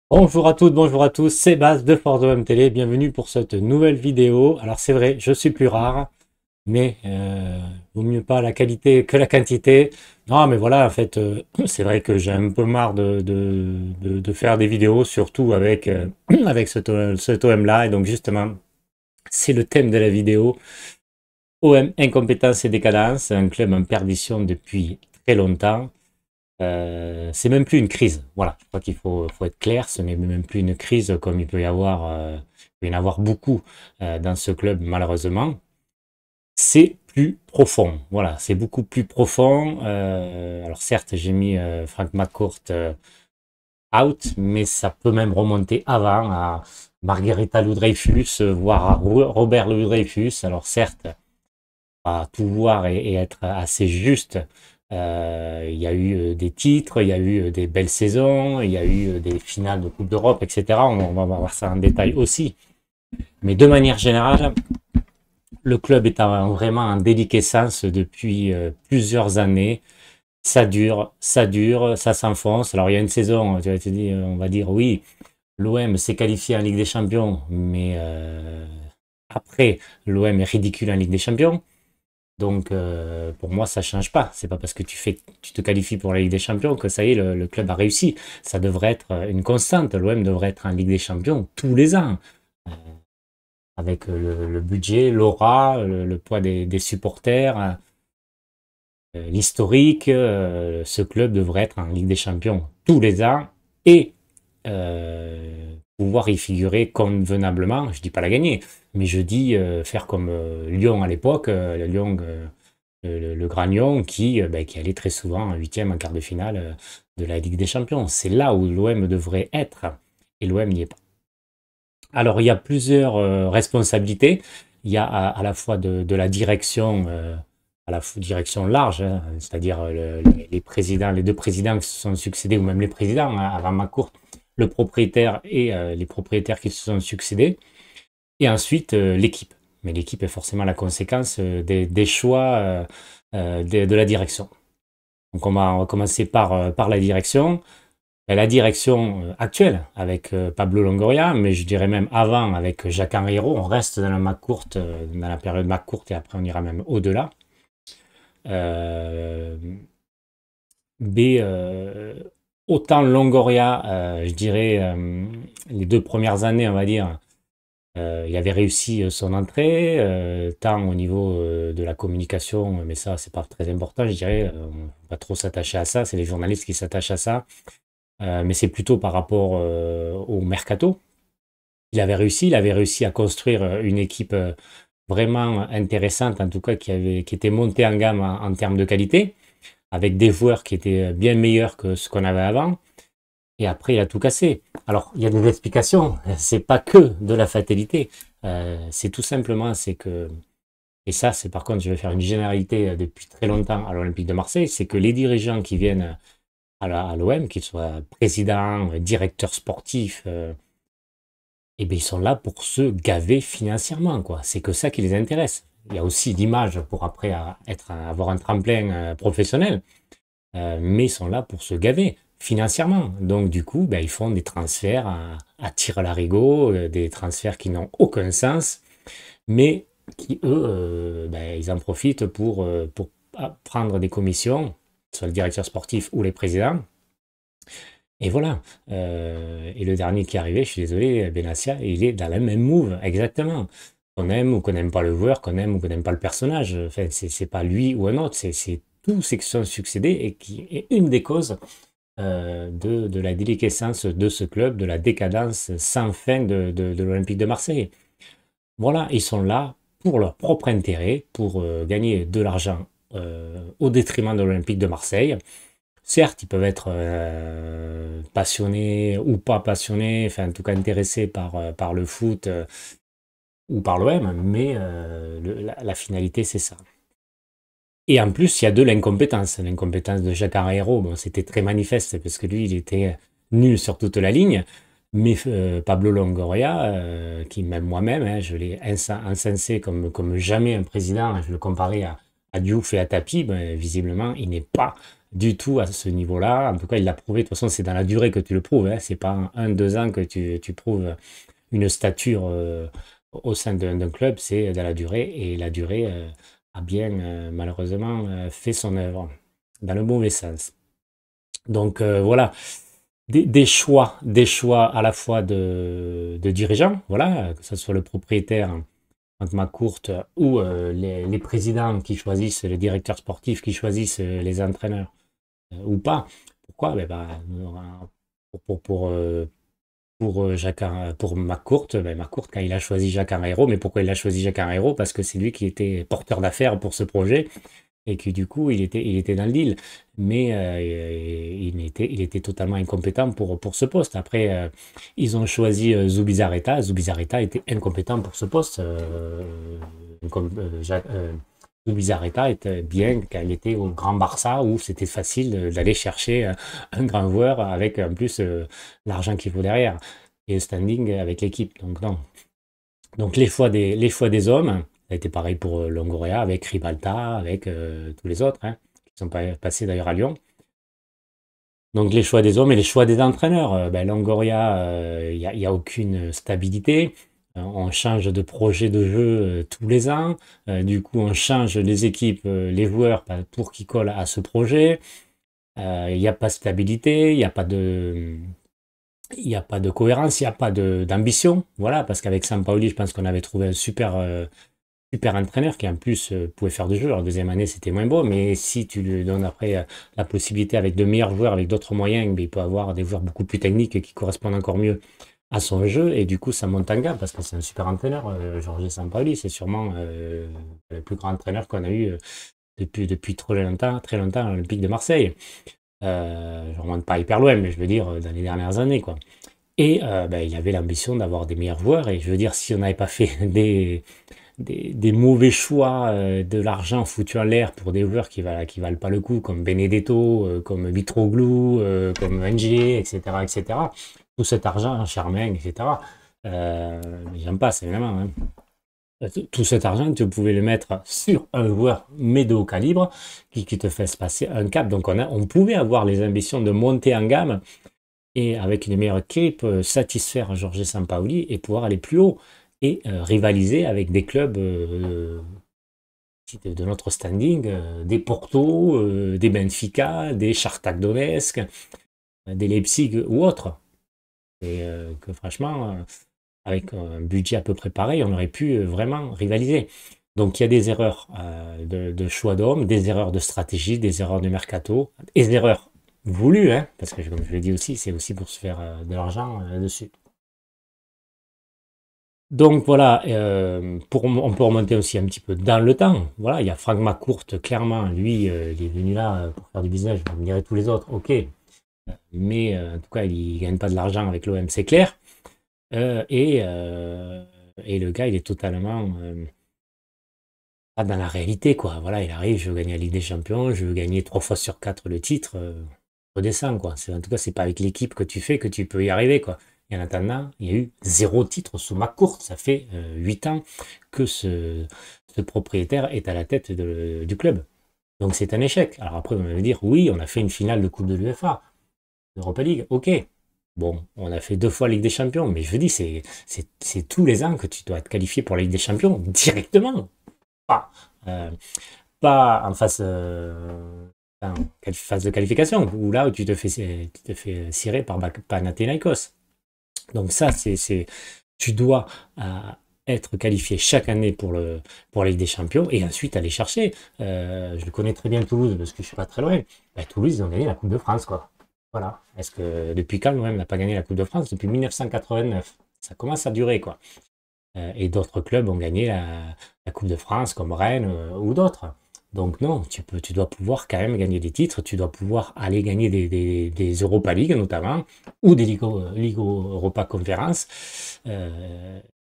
Bonjour à toutes, bonjour à tous, c'est Baz de Force OM Télé, bienvenue pour cette nouvelle vidéo. Alors c'est vrai, je suis plus rare, mais vaut mieux pas la qualité que la quantité. Non mais voilà, en fait, c'est vrai que j'ai un peu marre de faire des vidéos, surtout avec, avec cet OM-là, et donc justement, c'est le thème de la vidéo. OM, incompétence et décadence, un club en perdition depuis très longtemps. C'est même plus une crise. Voilà, je crois qu'il faut être clair. Ce n'est même plus une crise comme il peut y en avoir beaucoup dans ce club malheureusement. C'est plus profond. Voilà, c'est beaucoup plus profond. Alors certes, j'ai mis Frank McCourt out, mais ça peut même remonter avant à Margarita Louis-Dreyfus, voire à Robert Louis-Dreyfus. Alors certes, à tout voir et être assez juste. Il y a eu des titres, il y a eu des belles saisons, il y a eu des finales de Coupe d'Europe, etc. On va voir ça en détail aussi. Mais de manière générale, le club est vraiment en déliquescence depuis plusieurs années. Ça dure, ça s'enfonce. Alors il y a une saison, tu vas te dire, on va dire oui, l'OM s'est qualifié en Ligue des Champions, mais après, l'OM est ridicule en Ligue des Champions. Donc, pour moi, ça change pas. C'est pas parce que tu te qualifies pour la Ligue des Champions que ça y est, le club a réussi. Ça devrait être une constante. L'OM devrait être en Ligue des Champions tous les ans, euh, avec le budget, l'aura, le poids des supporters, l'historique. Ce club devrait être en Ligue des Champions tous les ans et pouvoir y figurer convenablement. Je dis pas la gagner, mais je dis faire comme Lyon à l'époque, Lyon, le Grand Lyon, qui allait très souvent en huitième, en quart de finale de la Ligue des Champions. C'est là où l'OM devrait être, et l'OM n'y est pas. Alors, il y a plusieurs responsabilités. Il y a à la fois de la direction, direction large, hein, c'est-à-dire les présidents, les deux présidents qui se sont succédés, ou même les présidents, hein, avant Macourt, le propriétaire et les propriétaires qui se sont succédés. Et ensuite, l'équipe. Mais l'équipe est forcément la conséquence des choix de la direction. Donc, on va commencer par la direction. La direction actuelle avec Pablo Longoria, mais je dirais même avant avec Jacques-Henri Hérault. On reste dans dans la période McCourt et après on ira même au-delà. Euh, B, autant Longoria, je dirais les deux premières années, on va dire, il avait réussi son entrée, tant au niveau de la communication, mais ça, c'est pas très important, je dirais. On va pas trop s'attacher à ça, c'est les journalistes qui s'attachent à ça. Mais c'est plutôt par rapport au mercato. Il avait réussi à construire une équipe vraiment intéressante, en tout cas qui était montée en gamme en termes de qualité, avec des joueurs qui étaient bien meilleurs que ce qu'on avait avant. Et après, il a tout cassé. Alors, il y a des explications. C'est pas que de la fatalité. C'est tout simplement, c'est que, et ça, c'est par contre, je vais faire une généralité depuis très longtemps à l'Olympique de Marseille, c'est que les dirigeants qui viennent à l'OM, qu'ils soient présidents, directeurs sportifs, eh bien, ils sont là pour se gaver financièrement, quoi. C'est que ça qui les intéresse. Il y a aussi l'image pour après avoir un tremplin professionnel, mais ils sont là pour se gaver financièrement. Donc, du coup, ben, ils font des transferts à tir à l'arigot, des transferts qui n'ont aucun sens, mais qui, eux, ben, ils en profitent pour prendre des commissions, soit le directeur sportif ou les présidents. Et voilà. Et le dernier qui est arrivé, je suis désolé, Benassia, il est dans la même move, exactement. Qu'on aime ou qu'on n'aime pas le joueur, qu'on aime ou qu'on n'aime pas le personnage. Enfin, c'est pas lui ou un autre, c'est tous ceux qui se sont succédés et qui est une des causes de la déliquescence de ce club, de la décadence sans fin de l'Olympique de Marseille. Voilà, ils sont là pour leur propre intérêt, pour gagner de l'argent au détriment de l'Olympique de Marseille. Certes, ils peuvent être passionnés ou pas passionnés, enfin en tout cas intéressés par le foot ou par l'OM, mais la finalité c'est ça. Et en plus, il y a de l'incompétence. L'incompétence de Jacques Herrero, bon, c'était très manifeste parce que lui, il était nul sur toute la ligne. Mais Pablo Longoria, qui même moi-même, hein, je l'ai encensé comme jamais un président, je le comparais à Diouf et à Tapi, ben, visiblement, il n'est pas du tout à ce niveau-là. En tout cas, il l'a prouvé. De toute façon, c'est dans la durée que tu le prouves. Hein. C'est pas en 1, 2 ans que tu prouves une stature au sein d'un club. C'est dans la durée. Et la durée a bien, malheureusement, fait son œuvre dans le mauvais sens. Donc voilà, des choix à la fois de dirigeants, voilà, que ce soit le propriétaire Franck McCourt ou les présidents qui choisissent, les directeurs sportifs qui choisissent les entraîneurs ou pas. Pourquoi? Pour McCourt, McCourt, quand il a choisi Jacques Henriot, mais pourquoi il a choisi Jacques Henriot? Parce que c'est lui qui était porteur d'affaires pour ce projet et que du coup, il était dans le deal. Mais il était totalement incompétent pour ce poste. Après, ils ont choisi Zubizarreta. Zubizarreta était incompétent pour ce poste. Zubizarreta était bien quand il était au Grand Barça où c'était facile d'aller chercher un grand joueur avec en plus l'argent qu'il faut derrière et le standing avec l'équipe. Donc non. Donc les choix des hommes, ça a été pareil pour Longoria, avec Ribalta, avec tous les autres, hein, qui sont passés d'ailleurs à Lyon. Donc les choix des hommes et les choix des entraîneurs. Longoria, il n'y a aucune stabilité. On change de projet de jeu tous les ans. Du coup, on change les équipes, les joueurs pour qu'ils collent à ce projet. Il n'y a pas de stabilité, il n'y a pas de cohérence, il n'y a pas d'ambition. Voilà, parce qu'avec Sampaoli, je pense qu'on avait trouvé un super entraîneur qui en plus pouvait faire du jeu. En deuxième année, c'était moins beau, mais si tu lui donnes après la possibilité avec de meilleurs joueurs, avec d'autres moyens, il peut avoir des joueurs beaucoup plus techniques qui correspondent encore mieux à son jeu, et du coup, ça monte en gamme parce que c'est un super entraîneur. Jorge Sampaoli, c'est sûrement le plus grand entraîneur qu'on a eu depuis très longtemps à l'Olympique de Marseille. Je ne remonte pas hyper loin, mais je veux dire dans les dernières années, quoi. Et il avait l'ambition d'avoir des meilleurs joueurs, et je veux dire, si on n'avait pas fait des mauvais choix, de l'argent foutu en l'air pour des joueurs qui valent pas le coup, comme Benedetto, comme Mitroglou, comme Ngier, etc., etc. Tout cet argent, Charmain, etc. Euh, J'aime pas, c'est évidemment. Hein. Tout cet argent, tu pouvais le mettre sur un joueur mais de haut calibre qui te fasse passer un cap. Donc on pouvait avoir les ambitions de monter en gamme et avec une meilleure équipe, satisfaire Jorge Sampaoli et pouvoir aller plus haut et rivaliser avec des clubs de notre standing, des Porto, des Benfica, des Shakhtar Donetsk, des Leipzig ou autres. Et que franchement, avec un budget à peu près pareil, on aurait pu vraiment rivaliser. Donc il y a des erreurs de choix d'hommes, des erreurs de stratégie, des erreurs de mercato, et des erreurs voulues, hein, parce que comme je l'ai dit aussi, c'est aussi pour se faire de l'argent dessus. Donc voilà, on peut remonter aussi un petit peu dans le temps. Voilà, il y a Franck McCourt, clairement, lui, il est venu là pour faire du business, je me dirais tous les autres, ok. Mais en tout cas, il ne gagne pas de l'argent avec l'OM, c'est clair. Et le gars, il est totalement pas dans la réalité, quoi. Voilà, il arrive, je veux gagner la Ligue des Champions, je veux gagner 3 fois sur 4 le titre, redescends, quoi. En tout cas, c'est pas avec l'équipe que tu fais que tu peux y arriver, quoi. Et en attendant, il y a eu 0 titre sous McCourt. Ça fait 8 ans que ce propriétaire est à la tête du club. Donc c'est un échec. Alors après, on va me dire, oui, on a fait une finale de Coupe de l'UEFA, d'Europa League, ok. Bon, on a fait 2 fois Ligue des Champions, mais je veux dire, c'est tous les ans que tu dois te qualifier pour la Ligue des Champions directement. Pas, euh, pas en phase, phase de qualification, où là où tu te fais cirer par Panathinaikos. Donc ça, tu dois être qualifié chaque année pour la Ligue des Champions et ensuite aller chercher. Je connais très bien Toulouse parce que je suis pas très loin. Ben, Toulouse, ils ont gagné la Coupe de France, quoi. Voilà. Est-ce que depuis quand l'OM n'a pas gagné la Coupe de France? Depuis 1989. Ça commence à durer, quoi. Et d'autres clubs ont gagné la Coupe de France, comme Rennes ou d'autres. Donc non, tu dois pouvoir quand même gagner des titres, tu dois pouvoir aller gagner des Europa League notamment, ou des Ligue Europa Conference,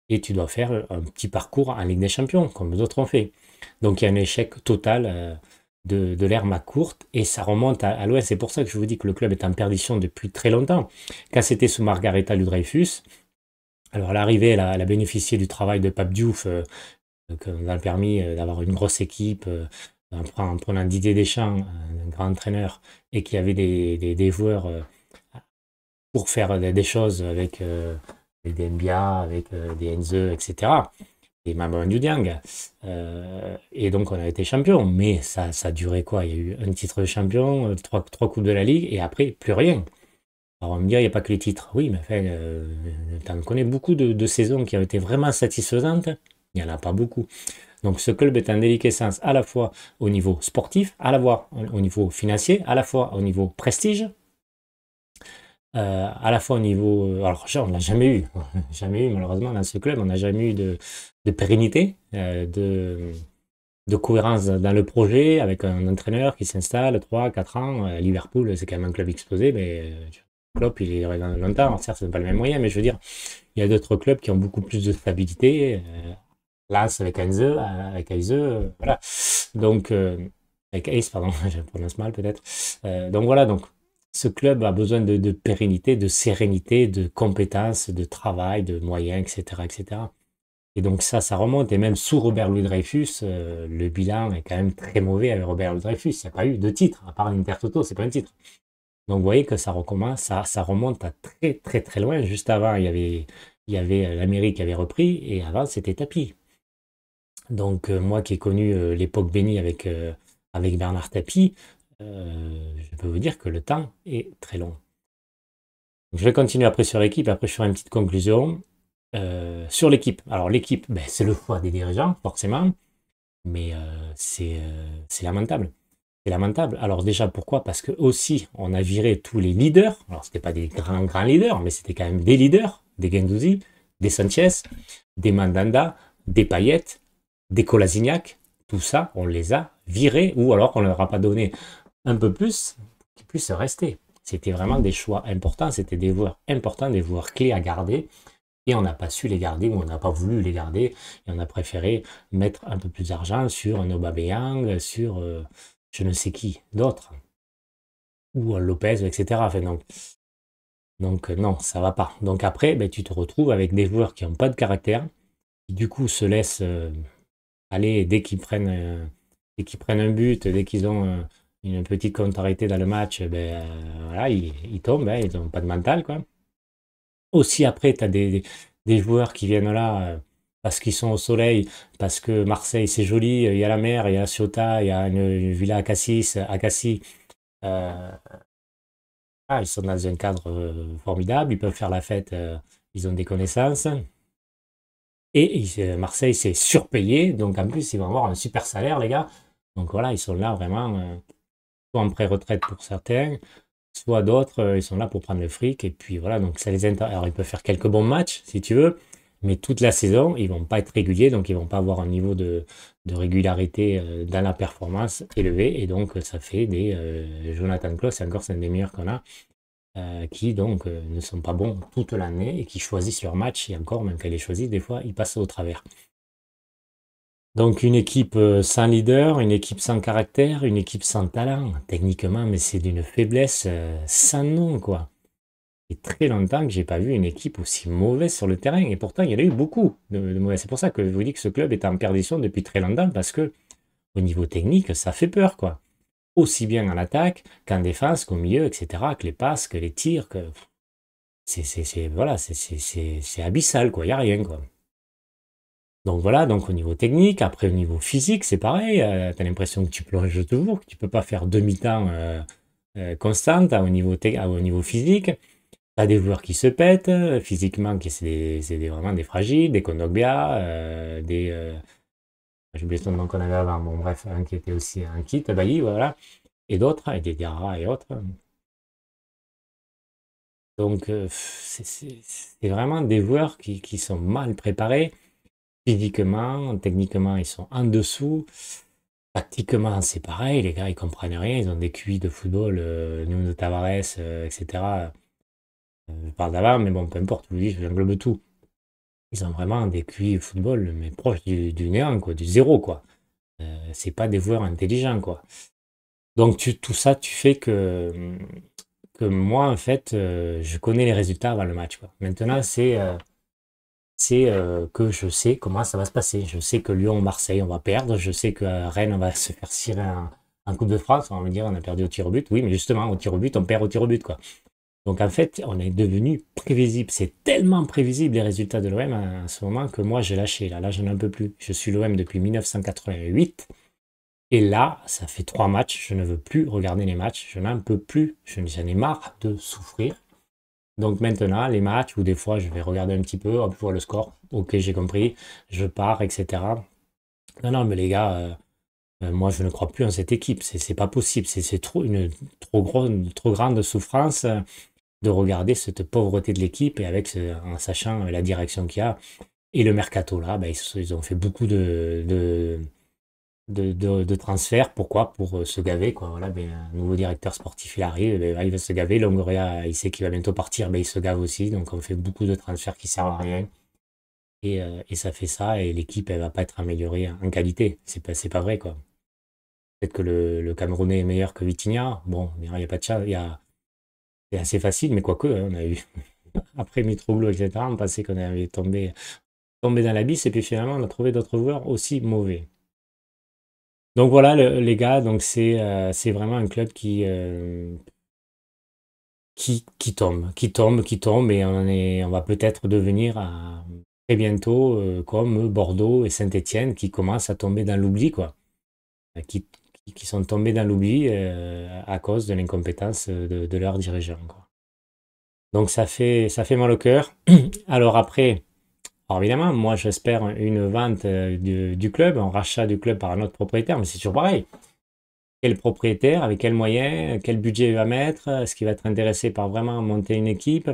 et tu dois faire un petit parcours en Ligue des Champions, comme d'autres ont fait. Donc il y a un échec total de l'ère McCourt, et ça remonte à l'Ouest. C'est pour ça que je vous dis que le club est en perdition depuis très longtemps. Quand c'était sous Margareta Ludreifus, alors à l'arrivée, elle a bénéficié du travail de Pape Diouf, qui nous a permis d'avoir une grosse équipe, en prenant Didier Deschamps, un grand entraîneur, et qu'il y avait des joueurs pour faire des choses avec des Mbia, avec des Enze, etc. Et Mamadou Diang. Et donc, on a été champion. Mais ça a duré quoi? Il y a eu un titre de champion, trois coupes de la Ligue, et après, plus rien. Alors, on me dit, il n'y a pas que les titres. Oui, mais enfin, tu en connais beaucoup de saisons qui ont été vraiment satisfaisantes. Il n'y en a pas beaucoup. Donc, ce club est en déliquescence à la fois au niveau sportif, à la fois au niveau financier, à la fois au niveau prestige, à la fois au niveau. Alors, ça, on l'a jamais eu. Jamais eu, malheureusement, dans ce club, on n'a jamais eu de pérennité, de cohérence dans le projet, avec un entraîneur qui s'installe 3 4 ans. Liverpool, c'est quand même un club explosé, mais Klopp, il est resté longtemps. Alors, certes, ce n'est pas le même moyen, mais je veux dire, il y a d'autres clubs qui ont beaucoup plus de stabilité. Lens avec Heinze, voilà. Donc, avec Ace, pardon, je prononce mal peut-être. Donc voilà, donc ce club a besoin de pérennité, de sérénité, de compétences, de travail, de moyens, etc., etc. Et donc ça remonte. Et même sous Robert Louis Dreyfus, le bilan est quand même très mauvais avec Robert Louis Dreyfus. Il n'y a pas eu de titre, à part l'Intertoto, c'est pas un titre. Donc vous voyez que ça recommence, ça remonte à très très très loin. Juste avant, il y avait l'Amérique qui avait repris, et avant c'était tapis. Donc moi qui ai connu l'époque bénie avec Bernard Tapie, je peux vous dire que le temps est très long. Je vais continuer après sur l'équipe, après je ferai une petite conclusion. Sur l'équipe, alors l'équipe, ben, c'est le choix des dirigeants, forcément, mais c'est lamentable. C'est lamentable. Alors déjà, pourquoi? Parce que aussi, on a viré tous les leaders. Alors, c'était pas des grands, grands leaders, mais c'était quand même des leaders, des Guendouzi, des Sanchez, des Mandanda, des Payet, des Kolasinac. Tout ça, on les a virés, ou alors on leur a pas donné un peu plus pour qu'ils puissent rester. C'était vraiment des choix importants, c'était des joueurs importants, des joueurs clés à garder. Et on n'a pas su les garder, ou on n'a pas voulu les garder, et on a préféré mettre un peu plus d'argent sur un Aubameyang, sur je ne sais qui d'autre, ou un Lopez, etc. Enfin, donc non, ça va pas. Donc après, ben, tu te retrouves avec des joueurs qui n'ont pas de caractère, qui du coup se laissent aller dès qu'ils prennent un but, dès qu'ils ont une petite contrariété dans le match, ben, voilà, ils tombent, hein, ils n'ont pas de mental, quoi. Aussi après, tu as des joueurs qui viennent là parce qu'ils sont au soleil, parce que Marseille c'est joli, il y a la mer, il y a Ciotat, il y a une villa à Cassis. euh, ils sont dans un cadre formidable, ils peuvent faire la fête, ils ont des connaissances. Et Marseille c'est surpayé, donc en plus ils vont avoir un super salaire, les gars. Donc voilà, ils sont là vraiment, soit en pré-retraite pour certains, soit d'autres, ils sont là pour prendre le fric. Et puis voilà, donc ça les intéresse. Alors ils peuvent faire quelques bons matchs, si tu veux, mais toute la saison, ils vont pas être réguliers, donc ils vont pas avoir un niveau de régularité dans la performance élevé. Et donc ça fait des Jonathan Klaus, c'est encore c'est un des meilleurs qu'on a, qui donc ne sont pas bons toute l'année et qui choisissent leur match. Et encore, même quand ils les choisissent, des fois, ils passent au travers. Donc une équipe sans leader, une équipe sans caractère, une équipe sans talent, techniquement, mais c'est d'une faiblesse sans nom, quoi. C'est très longtemps que j'ai pas vu une équipe aussi mauvaise sur le terrain. Et pourtant, il y en a eu beaucoup de mauvais. C'est pour ça que je vous dis que ce club est en perdition depuis très longtemps, parce que au niveau technique, ça fait peur, quoi. Aussi bien en attaque qu'en défense, qu'au milieu, etc., que les passes, que les tirs, que voilà, c'est abyssal, quoi. Il n'y a rien, quoi. Donc voilà, donc au niveau technique, après au niveau physique, c'est pareil. Tu as l'impression que tu plonges toujours, que tu peux pas faire demi-temps constante au niveau physique. T'as des joueurs qui se pètent physiquement, qui vraiment des fragiles, des Kondogbia, j'ai oublié son nom qu'on avait avant, bon bref, un qui était aussi un kit, Bailly, voilà, et d'autres, et des Diarra et autres. Donc c'est vraiment des joueurs qui sont mal préparés, physiquement, techniquement, ils sont en dessous. Tactiquement, c'est pareil, les gars, ils comprennent rien, ils ont des QI de football, Nuno Tavares, etc. Je parle d'avant, mais bon, peu importe, je vous dis, j'englobe tout. Ils ont vraiment des QI football, mais proche du néant, quoi, du zéro, quoi. C'est pas des joueurs intelligents, quoi. Donc tout ça, tu fais que moi, en fait, je connais les résultats avant le match, quoi. Maintenant, c'est que je sais comment ça va se passer. Je sais que Lyon-Marseille, on va perdre. Je sais que Rennes, on va se faire cirer un Coupe de France. On va me dire, on a perdu au tir au but. Oui, mais justement, au tir au but, on perd au tir au but, quoi. Donc en fait, on est devenu prévisible. C'est tellement prévisible les résultats de l'OM à ce moment que moi, j'ai lâché. Là, je n'en peux plus. Je suis l'OM depuis 1988. Et là, ça fait 3 matchs. Je ne veux plus regarder les matchs. Je n'en peux plus. J'en ai marre de souffrir. Donc maintenant, les matchs où des fois je vais regarder un petit peu, hop, je vois le score, ok, j'ai compris, je pars, etc. Non, non, mais les gars, moi je ne crois plus en cette équipe, c'est pas possible, c'est trop une trop grande souffrance de regarder cette pauvreté de l'équipe et avec en sachant la direction qu'il y a et le mercato là, ben, ils ont fait beaucoup de transferts. Pourquoi? Pour se gaver, quoi. Voilà, ben, un nouveau directeur sportif, il arrive, ben, il va se gaver. Longoria, il sait qu'il va bientôt partir, ben, il se gave aussi. Donc, on fait beaucoup de transferts qui servent à rien. Et ça fait ça, et l'équipe, elle va pas être améliorée en qualité. C'est pas vrai, quoi. Peut-être que le Camerounais est meilleur que Vitinha. Bon, il n'y a pas de chat. C'est assez facile, mais quoique, hein, on a eu, après Mitroglou, etc., on pensait qu'on avait tombé dans l'abysse, et puis finalement, on a trouvé d'autres joueurs aussi mauvais. Donc voilà les gars, donc c'est vraiment un club qui tombe et on va peut-être devenir très bientôt comme Bordeaux et Saint-Étienne qui commencent à tomber dans l'oubli quoi, qui, qui sont tombés dans l'oubli à cause de l'incompétence de leurs dirigeants quoi. Donc ça fait mal au cœur. Alors après, alors évidemment, moi j'espère une vente du club, un rachat du club par un autre propriétaire, mais c'est toujours pareil. Quel propriétaire, avec quels moyens, quel budget il va mettre, est-ce qu'il va être intéressé par vraiment monter une équipe,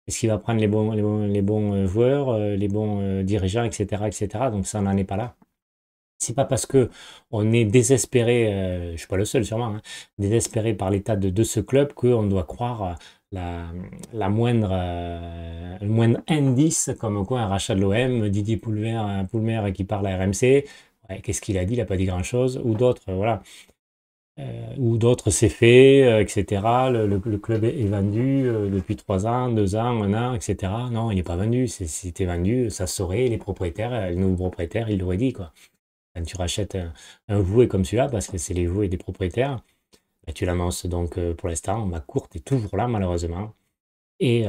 est-ce qu'il va prendre les bons joueurs, les bons dirigeants, etc., etc. Donc ça, on n'en est pas là. C'est pas parce que on est désespéré, je suis pas le seul sûrement, hein, désespéré par l'état de ce club qu'on doit croire la, le moindre indice comme quoi un rachat de l'OM, Didier Poulmer qui parle à RMC, ouais, qu'est-ce qu'il a dit? Il n'a pas dit grand-chose, ou d'autres, voilà. Ou d'autres c'est fait, etc. Le club est vendu depuis 3 ans, 2 ans, 1 an, etc. Non, il n'est pas vendu. C'était vendu, ça se saurait. Les propriétaires, les nouveaux propriétaires, ils l'auraient dit quoi. Quand tu rachètes un jouet comme celui-là, parce que c'est les jouets des propriétaires, bah, tu l'annonces donc pour l'instant. Ma courte est toujours là malheureusement. Et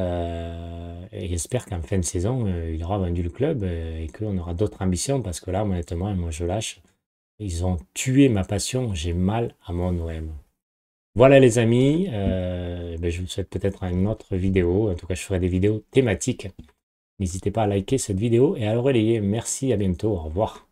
j'espère qu'en fin de saison, il aura vendu le club et qu'on aura d'autres ambitions parce que là, honnêtement, moi je lâche. Ils ont tué ma passion, j'ai mal à mon OM. Voilà les amis, ben, je vous souhaite peut-être une autre vidéo. En tout cas, je ferai des vidéos thématiques. N'hésitez pas à liker cette vidéo et à la relayer. Merci, à bientôt, au revoir.